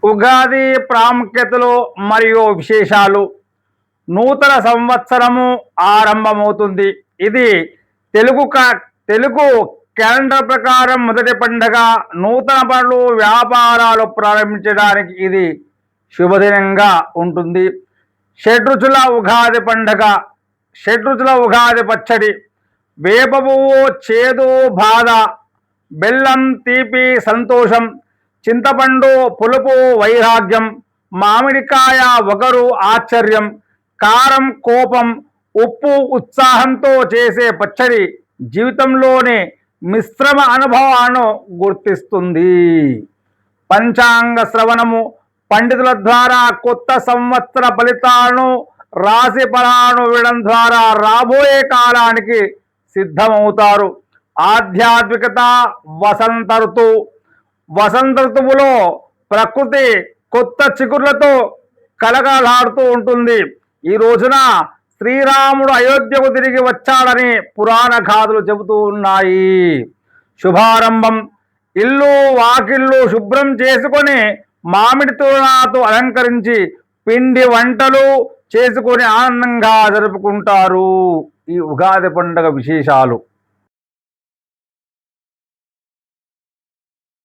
ఉగాది ప్రాముఖ్యతలు మరియు విశేషాలు. నూతన సంవత్సరము ఆరంభమవుతుంది. ఇది తెలుగు క్యాలెండర్ ప్రకారం మొదటి పండుగ. నూతన పనులు వ్యాపారాలు ప్రారంభించడానికి ఇది శుభదినంగా ఉంటుంది. షడ్రుచుల ఉగాది పండుగ. షడ్రుచుల ఉగాది పచ్చడి. వేప పువ్వు చేదు బాధ, బెల్లం తీపి సంతోషం, చింతపండు పులుపు వైరాగ్యం, మామిడికాయ వగరు ఆశ్చర్యం, కారం కోపం, ఉప్పు ఉత్సాహంతో చేసే పచ్చడి జీవితంలోని మిశ్రమ అనుభవాలను గుర్తిస్తుంది. పంచాంగ శ్రవణము. పండితుల ద్వారా కొత్త సంవత్సర ఫలితాలను రాశి ఫలాలను వినడం ద్వారా రాబోయే కాలానికి సిద్ధమవుతారు. ఆధ్యాత్మికత. వసంత ఋతువు. వసంత ఋతువులో ప్రకృతి కొత్త చిగుర్లతో కలకలాడుతూ ఉంటుంది. ఈ రోజున శ్రీరాముడు అయోధ్యకు తిరిగి వచ్చాడని పురాణ గాథలు చెబుతూ ఉన్నాయి. శుభారంభం. ఇల్లు వాకిళ్ళు శుభ్రం చేసుకొని మామిడి తోరణాలతో అలంకరించి పిండి వంటలు చేసుకొని ఆనందంగా జరుపుకుంటారు. ఈ ఉగాది పండుగ విశేషాలు.